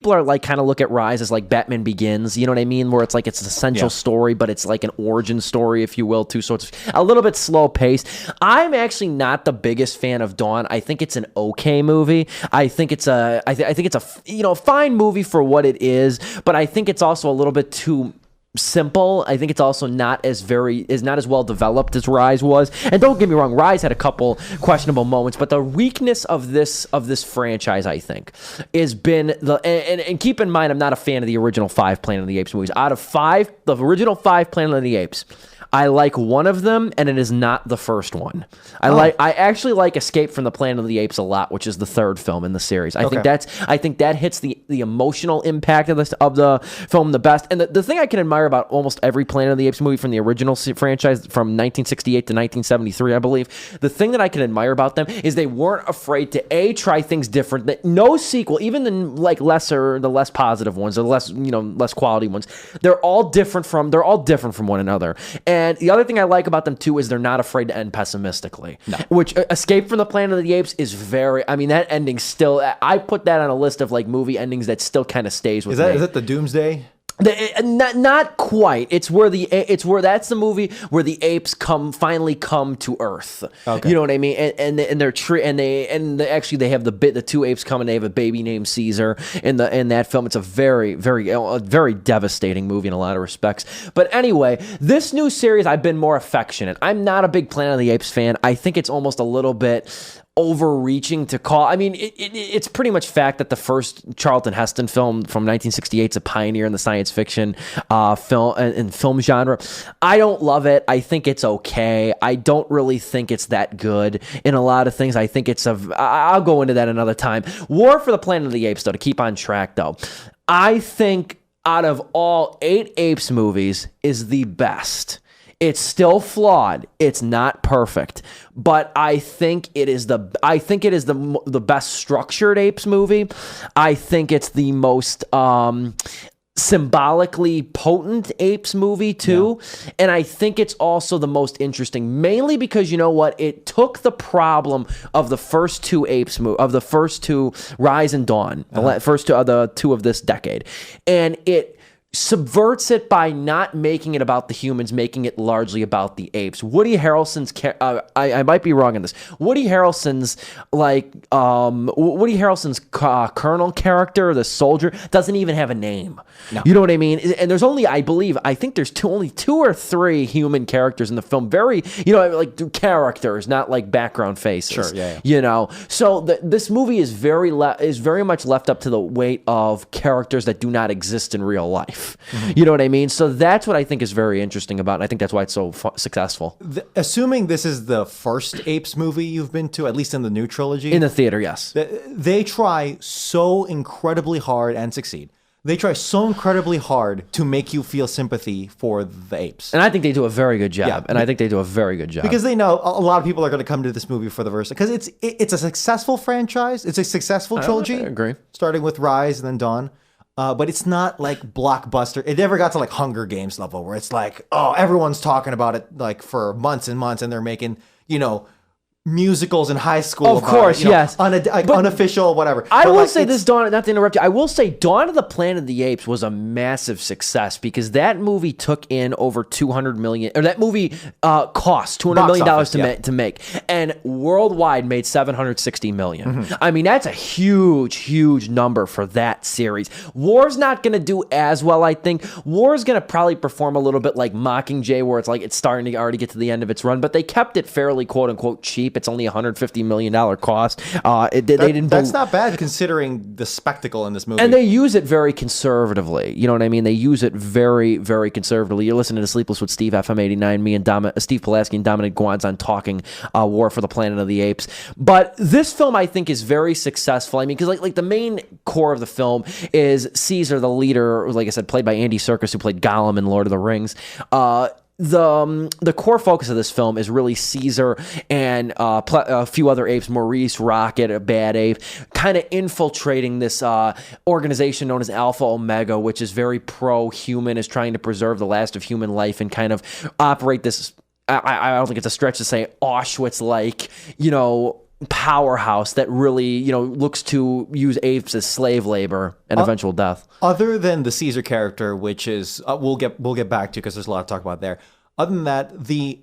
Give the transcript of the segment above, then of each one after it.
people are like kind of look at Rise as like Batman Begins, you know what I mean? Where it's like it's an essential story, but it's like an origin story, if you will, too. So it's a little bit slow paced. I'm actually not the biggest fan of Dawn. I think it's an okay movie. I think it's a fine movie for what it is, but I think it's also a little bit too simple. I think it's also not as well developed as Rise was. And don't get me wrong, Rise had a couple questionable moments, but the weakness of this franchise, I think, has been and keep in mind, I'm not a fan of the original 5 Planet of the Apes movies. Out of 5, the original 5 Planet of the Apes, I like one of them, and it is not the first one. I actually like Escape from the Planet of the Apes a lot, which is the 3rd film in the series. I think that hits the emotional impact of the film the best. And the thing I can admire about almost every Planet of the Apes movie from the original franchise from 1968 to 1973, I believe, the thing that I can admire about them is they weren't afraid to try things different. That no sequel, even the less positive ones, or less quality ones, they're all different from one another. And the other thing I like about them, too, is they're not afraid to end pessimistically. No. Which, Escape from the Planet of the Apes is that ending still, I put that on a list of, like, movie endings that still kind of stays with me. Is that the Doomsday? Not quite. It's that's the movie where the apes finally come to Earth. Okay. You know what I mean? And they have the 2 apes come and they have a baby named Caesar in that film. It's a very, very devastating movie in a lot of respects. But anyway, this new series, I've been more affectionate. I'm not a big Planet of the Apes fan. I think it's almost a little bit overreaching to call. I mean, it's pretty much fact that the first Charlton Heston film from 1968 is a pioneer in the science fiction film genre. I don't love it. I think it's okay. I don't really think it's that good in a lot of things. I think I'll go into that another time. War for the Planet of the Apes, though, to keep on track, though, I think out of all 8 Apes movies is the best. It's still flawed. It's not perfect, but I think it is the best structured Apes movie. I think it's the most symbolically potent Apes movie too, and I think it's also the most interesting, mainly because you know what? It took the problem of the first 2 Apes of the first 2 Rise and Dawn, the first 2 of this decade, and it subverts it by not making it about the humans, making it largely about the apes. Woody Harrelson's I might be wrong on this. Woody Harrelson's Colonel character, the soldier, doesn't even have a name. No. You know what I mean? And there's only, I think there's only 2 or 3 human characters in the film. Very, like characters, not like background faces. Sure, yeah. You know, so this movie is very much left up to the weight of characters that do not exist in real life. Mm-hmm. You know what I mean? So that's what I think is very interesting about it. And I think that's why it's so successful. Assuming this is the first Apes movie you've been to, at least in the new trilogy. In the theater, yes. They try so incredibly hard and succeed. They try so incredibly hard to make you feel sympathy for the apes. And I think they do a very good job. Yeah. And I think they do a very good job. Because they know a lot of people are going to come to this movie for the verse. Because it's a successful franchise. It's a successful trilogy. I agree. Starting with Rise and then Dawn. But it's not like blockbuster. It never got to like Hunger Games level where it's like, oh, everyone's talking about it like for months and months, and they're making, musicals in high school. Of course, yes. Unofficial, whatever. I will say this, Dawn, not to interrupt you, I will say Dawn of the Planet of the Apes was a massive success because that movie took in over $200 million, or that movie cost $200 million to make, and worldwide made $760 million. Mm-hmm. I mean, that's a huge, huge number for that series. War's not going to do as well, I think. War's going to probably perform a little bit like Mockingjay, where it's starting to already get to the end of its run, but they kept it fairly quote-unquote cheap. It's only $150 million cost. That's not bad considering the spectacle in this movie. And they use it very conservatively. You know what I mean? They use it very, very conservatively. You're listening to Sleepless with Steve FM89, me and Steve Pulaski and Dominic Guanzon talking War for the Planet of the Apes. But this film, I think, is very successful. I mean, because like the main core of the film is Caesar, the leader, like I said, played by Andy Serkis, who played Gollum in Lord of the Rings. The core focus of this film is really Caesar and a few other apes, Maurice, Rocket, a bad ape, kind of infiltrating this organization known as Alpha Omega, which is very pro-human, is trying to preserve the last of human life and kind of operate this, I don't think it's a stretch to say Auschwitz-like, powerhouse that really, looks to use apes as slave labor and eventual death. Other than the Caesar character, which is we'll get back to because there's a lot to talk about there. Other than that, the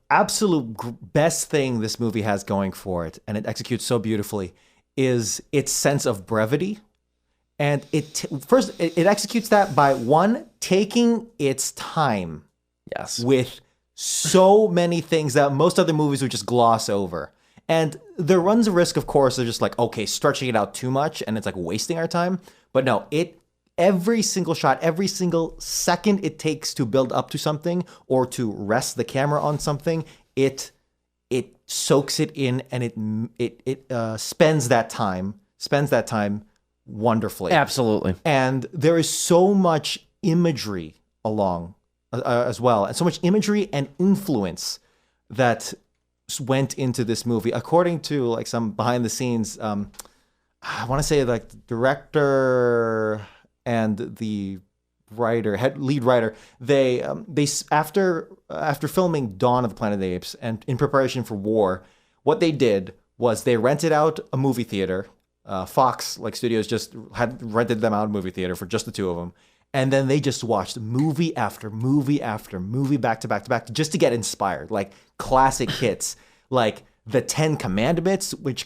absolute best thing this movie has going for it, and it executes so beautifully, is its sense of brevity. And it executes that by taking its time. Yes. With so many things that most other movies would just gloss over. And there runs a risk, of course, of just like, okay, stretching it out too much and it's like wasting our time. But no, every single shot, every single second it takes to build up to something or to rest the camera on something, it soaks it in and it spends that time wonderfully. Absolutely. And there is so much imagery along as well, and so much imagery and influence that went into this movie. According to like some behind the scenes, I want to say like the director and the lead writer, they after filming Dawn of the Planet of the Apes and in preparation for war, what they did was they rented out a movie theater. Fox Studios just had rented them out a movie theater for just the two of them. And then they just watched movie after movie after movie back to back to back just to get inspired, like classic hits, like the Ten Commandments, which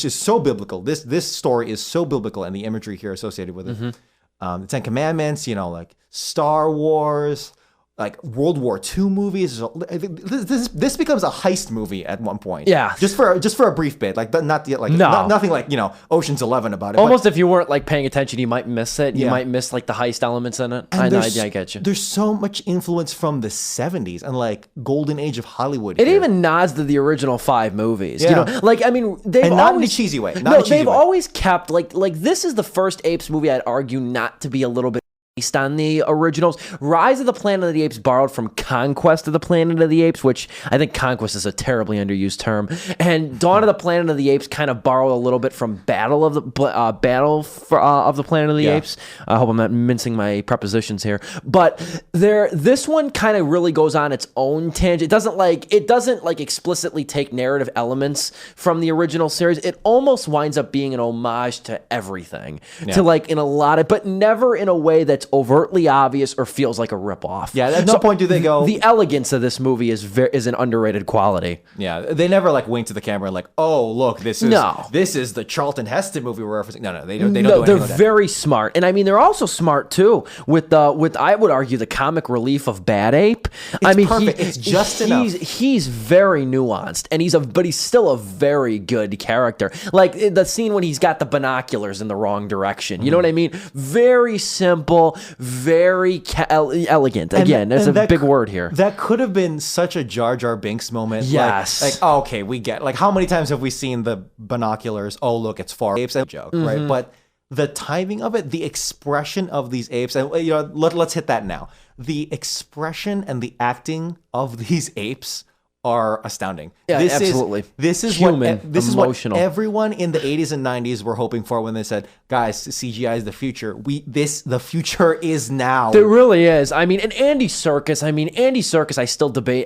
is so biblical. This story is so biblical, and the imagery here associated with it. Mm-hmm. The Ten Commandments, like Star Wars, like World War II movies. This becomes a heist movie at one point. Yeah, just for a brief bit, nothing like Ocean's 11 about it. Almost if you weren't like paying attention, you might miss it. You might miss like the heist elements in it. I get you. There's so much influence from the 70s and like golden age of Hollywood. It even nods to the original 5 movies. Yeah. They've not in a cheesy way. They've always kept like this is the first Apes movie I'd argue not to be a little bit based on the originals. Rise of the Planet of the Apes borrowed from Conquest of the Planet of the Apes, which I think Conquest is a terribly underused term. And Dawn of the Planet of the Apes kind of borrowed a little bit from Battle of the Planet of the Apes. I hope I'm not mincing my prepositions here, but this one kind of really goes on its own tangent. It doesn't explicitly take narrative elements from the original series. It almost winds up being an homage to everything, to in a lot of, but never in a way that's overtly obvious or feels like a ripoff. Yeah, at no point do they go. The elegance of this movie is an underrated quality. Yeah, they never wink to the camera and oh look, this is the Charlton Heston movie we're referencing. No, they don't do anything they're like that. Very smart, and they're also smart too with I would argue the comic relief of Bad Ape. It's perfect. It's just enough. He's very nuanced, and but he's still a very good character. Like the scene when he's got the binoculars in the wrong direction. You know what I mean? Very simple. Very elegant. Again, there's a big word here. That could have been such a Jar Jar Binks moment. Yes. Okay, we get. How many times have we seen the binoculars? Oh, look, it's far. Apes, a joke, right? But the timing of it, the expression of these apes, and let's hit that now. The expression and the acting of these apes are astounding. Yeah, absolutely. This is emotional. What everyone in the 80s and 90s were hoping for when they said, guys, CGI is the future. The future is now. It really is. And Andy Serkis,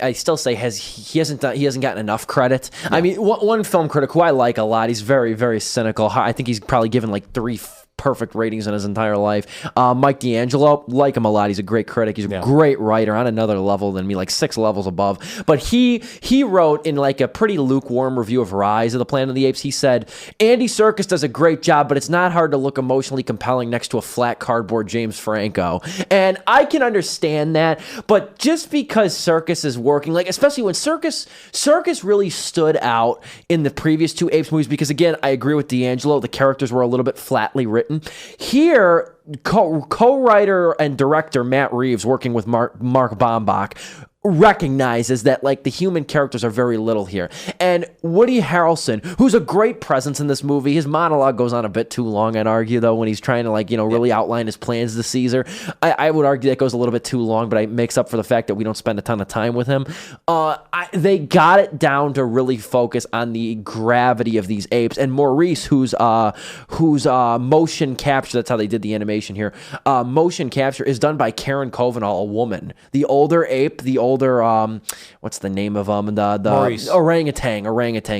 I still say he hasn't gotten enough credit. Yeah. One film critic who I like a lot, he's very, very cynical. I think he's probably given 3 perfect ratings in his entire life. Mike D'Angelo, like him a lot. He's a great critic. He's a great writer on another level than me, 6 levels above. But he wrote in a pretty lukewarm review of Rise of the Planet of the Apes, he said, Andy Serkis does a great job, but it's not hard to look emotionally compelling next to a flat cardboard James Franco. And I can understand that, but just because Serkis is working, especially when Serkis really stood out in the previous 2 Apes movies, because again, I agree with D'Angelo, the characters were a little bit flatly written. Here, co-writer and director Matt Reeves, working with Mark Baumbach, recognizes that the human characters are very little here. And Woody Harrelson, who's a great presence in this movie, his monologue goes on a bit too long, I'd argue, though, when he's trying to really outline his plans to Caesar. I would argue that goes a little bit too long, but it makes up for the fact that we don't spend a ton of time with him. They got it down to really focus on the gravity of these apes. And Maurice, who's motion capture, that's how they did the animation here, motion capture is done by Karen Covenall, a woman. The older ape, the older older, what's the name of the Maurice. orangutan,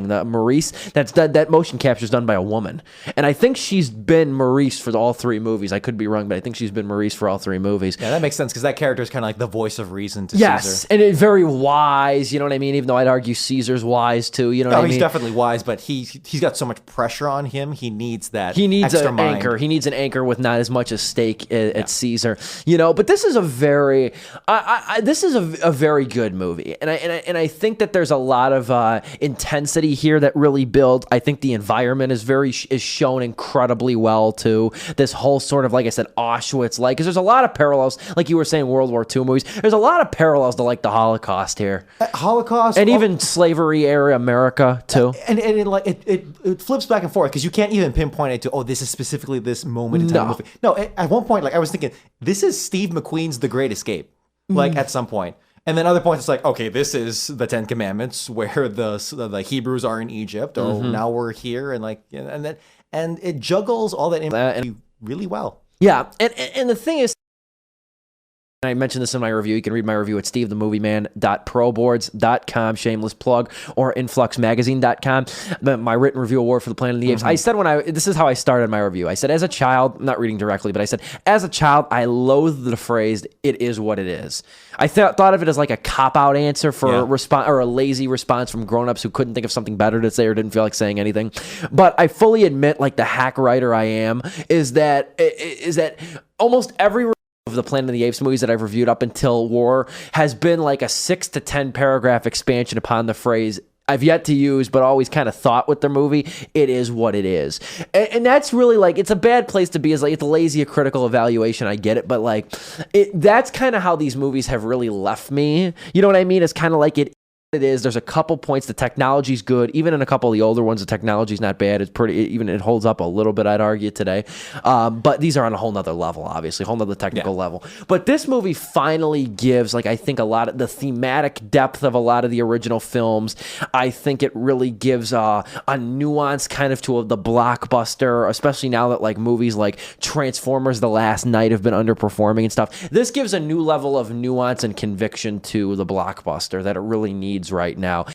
the Maurice. That motion capture is done by a woman, and I think she's been Maurice for all 3 movies. I could be wrong, but I think she's been Maurice for all 3 movies. Yeah, that makes sense because that character is kind of like the voice of reason to Caesar. And it's very wise. You know what I mean? Even though I'd argue Caesar's wise too. You know what I mean? He's definitely wise, but he's got so much pressure on him. He needs that. He needs extra an mind. anchor. He needs an anchor with not as much at stake at Caesar. You know, but this is a very, this is a very good movie, and I think that there's a lot of intensity here that really build. I think the environment is shown incredibly well too. This whole sort of, like I said, Auschwitz, like, because there's a lot of parallels, like you were saying, World War II movies. There's a lot of parallels to like the Holocaust here, Holocaust, and even slavery era America too. And it flips back and forth because you can't even pinpoint it to this is specifically this moment in time. Movie. No, at one point, like I was thinking, this is Steve McQueen's The Great Escape. Like at some point. And then other points, it's like, okay, this is the 10 Commandments where the Hebrews are in Egypt. Oh, now we're here, and it juggles all that really well. Yeah, and the thing is, I mentioned this in my review. You can read my review at stevethemovieman.proboards.com, shameless plug, or influxmagazine.com. My written review award for the Planet of the Apes. I said this is how I started my review. I said, as a child, I'm not reading directly, but I said, as a child, I loathed the phrase, "it is what it is." I thought of it as like a cop-out answer for a response, or a lazy response from grown-ups who couldn't think of something better to say or didn't feel like saying anything. But I fully admit, like the hack writer I am, is that almost every of the Planet of the Apes movies that I've reviewed up until War has been like a 6 to 10 paragraph expansion upon the phrase I've yet to use, but always kind of thought with the movie, "it is what it is." And that's really like, it's a bad place to be, is like, it's a lazy, a critical evaluation. I get it. But like, that's kind of how these movies have really left me. You know what I mean? It's kind of like it is. There's a couple points. The technology's good. Even in a couple of the older ones, the technology's not bad. It's pretty, even it holds up a little bit, I'd argue, today. But these are on a whole nother level, obviously, a whole nother technical level. But this movie finally gives, like, I think a lot of the thematic depth of a lot of the original films. I think it really gives a nuance kind of to the blockbuster, especially now that like movies like Transformers: The Last Night have been underperforming and stuff. This gives a new level of nuance and conviction to the blockbuster that it really needs right now.